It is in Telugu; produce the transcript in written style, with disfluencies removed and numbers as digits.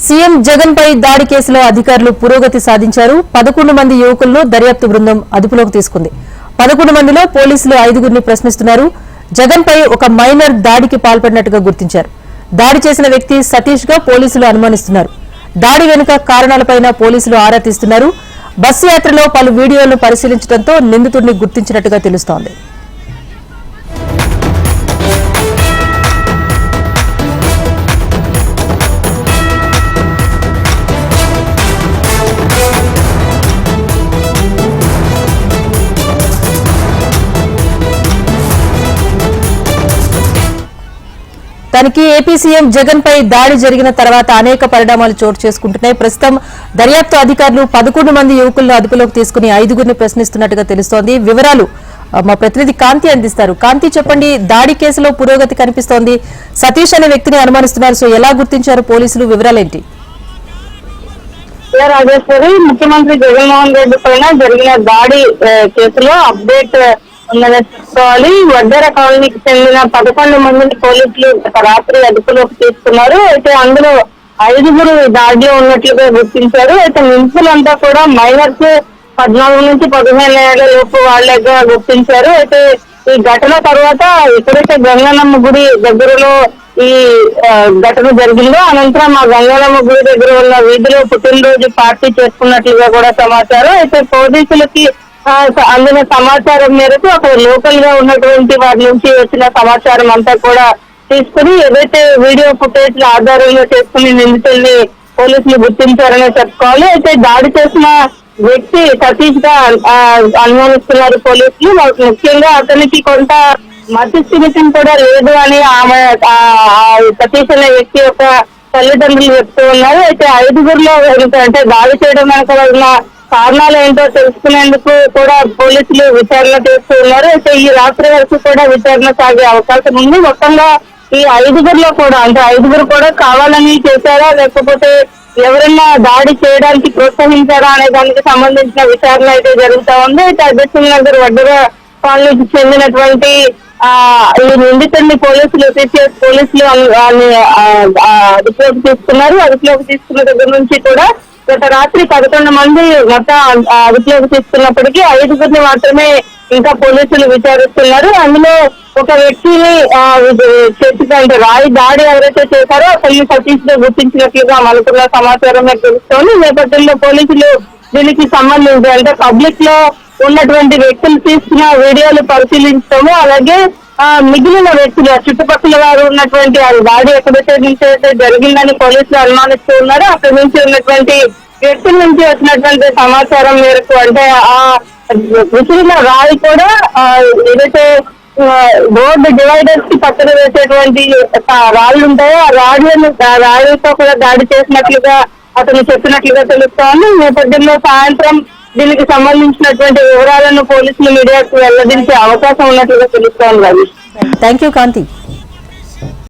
సీఎం జగన్ పై దాడి కేసులో అధికారులు పురోగతి సాధించారు. 11 మంది యువకులను దర్యాప్తు బృందం అదుపులోకి తీసుకుంది. 11 మందిలో పోలీసులు 5గురిని ప్రశ్నిస్తున్నారు. జగన్ పై ఒక మైనర్ దాడికి పాల్పడినట్టుగా గుర్తించారు. దాడి చేసిన వ్యక్తి సతీష్ గా పోలీసులు అనుమానిస్తున్నారు. దాడి వెనుక కారణాలపైన పోలీసులు ఆరా తీస్తున్నారు. బస్సు యాత్రలో పలు వీడియోలను పరిశీలించడంతో నిందితుడిని గుర్తించినట్టుగా తెలుస్తోంది. తనకి ఏపీ సీఎం జగన్ పై దాడి జరిగిన తర్వాత అనేక పరిణామాలు చోటు చేసుకుంటున్నాయి. ప్రస్తుతం దర్యాప్తు అధికారులు 11 మంది యువకులను అదుపులోకి తీసుకుని 5గురిని ప్రశ్నిస్తున్నట్టుగా తెలుస్తోంది. వివరాలు మా ప్రతినిధి కాంతి అందిస్తారు. కాంతి, చెప్పండి, దాడి కేసులో పురోగతి కనిపిస్తోంది. సతీష్ అనే వ్యక్తిని అనుమానిస్తున్నారు. సో ఎలా గుర్తించారు పోలీసులు? వివరాలేంటి? రాజేశ్వరి, ముఖ్యమంత్రి జగన్మోహన్ రెడ్డి పైన జరిగిన దాడి కేసులో అప్డేట్ ఉన్నదని చెప్పుకోవాలి. వడ్డేర కాలనీకి చెందిన 11 మందిని పోలీసులు రాత్రి అదుపులోకి తీసుకున్నారు. అయితే అందులో 5గురు దాడిలో ఉన్నట్లుగా గుర్తించారు. అయితే నిందితులంతా కూడా మైనర్స్ 14 నుంచి 15 ఏళ్ల లోపు వాళ్ళగా గుర్తించారు. అయితే ఈ ఘటన తర్వాత ఎక్కడైతే గంగానమ్మ గుడి దగ్గరలో ఈ ఘటన జరిగిందో అనంతరం ఆ గంగానమ్మ గుడి దగ్గర ఉన్న వీధిలో పుట్టినరోజు పార్టీ చేసుకున్నట్లుగా కూడా సమాచారం. అయితే పోలీసులకి అందిన సమాచారం మేరకు అక్కడ లోకల్ గా ఉన్నటువంటి వారి నుంచి వచ్చిన సమాచారం అంతా కూడా తీసుకుని ఏదైతే వీడియో ఫుటేజ్ ఆధారంగా చేసుకుని నిందితుల్ని పోలీసులు గుర్తించారనే చెప్పుకోవాలి. అయితే దాడి చేసిన వ్యక్తి సతీష్ గా అనుమానిస్తున్నారు పోలీసులు. ముఖ్యంగా అతనికి కొంత మతి స్థిమితం కూడా లేదు అని ఆమె సతీష్ అనే వ్యక్తి యొక్క తల్లిదండ్రులు చెప్తూ ఉన్నారు. అయితే 5గురిలో అంటే దాడి చేయడం వెనక ఉన్న కారణాలు ఏంటో తెలుసుకునేందుకు కూడా పోలీసులు విచారణ చేస్తూ ఉన్నారు. అయితే ఈ రాత్రి వరకు కూడా విచారణ సాగే అవకాశం ఉంది. మొత్తంగా ఈ 5గురిలో కూడా అంటే 5గురు కూడా కావాలని చేశారా లేకపోతే ఎవరైనా దాడి చేయడానికి ప్రోత్సహించారా అనే దానికి సంబంధించిన విచారణ అయితే జరుగుతా ఉంది. అయితే అధ్యక్షుల నగర్ వడ్డేర కాలనీకి చెందినటువంటి ఈ నిందితుడిని పోలీసులు అదుపులోకి తీసుకున్నారు. అదుపులోకి తీసుకున్న దగ్గర నుంచి కూడా గత రాత్రి 11 మంది మొత్తం అదుపులోకి తీసుకున్నప్పటికీ 5గురిని మాత్రమే ఇంకా పోలీసులు విచారిస్తున్నారు. అందులో ఒక వ్యక్తిని చేతికంటే రాయి దాడి ఎవరైతే చేశారో అతన్ని సతీష్ గా గుర్తించినట్లుగా మనకున్న సమాచారం తెలుస్తోంది. ఈ నేపథ్యంలో పోలీసులు దీనికి సంబంధించి అంటే పబ్లిక్ లో ఉన్నటువంటి వ్యక్తులు తీసుకున్న వీడియోలు పరిశీలించడము అలాగే మిగిలిన వ్యక్తులు చుట్టుపక్కల వారు ఉన్నటువంటి దాడి ఎక్కడైతే నుంచి అయితే జరిగిందని పోలీసులు అనుమానిస్తూ ఉన్నారు. అక్కడి నుంచి ఉన్నటువంటి వ్యక్తుల నుంచి వచ్చినటువంటి సమాచారం మేరకు అంటే ఆ విసిరిన రాయి కూడా ఏదైతే రోడ్డు డివైడర్స్ కి పక్కన వేసేటువంటి రాళ్ళు ఉంటాయో ఆ రాళ్ళతో కూడా దాడి చేసినట్లుగా అతను చెప్పినట్లుగా తెలుస్తోంది. ఈ నేపథ్యంలో సాయంత్రం దీనికి సంబంధించినటువంటి వివరాలను పోలీసులు మీడియాకు వెల్లడించే అవకాశం ఉన్నట్లుగా తెలుస్తోంది. Thank you Kanthi.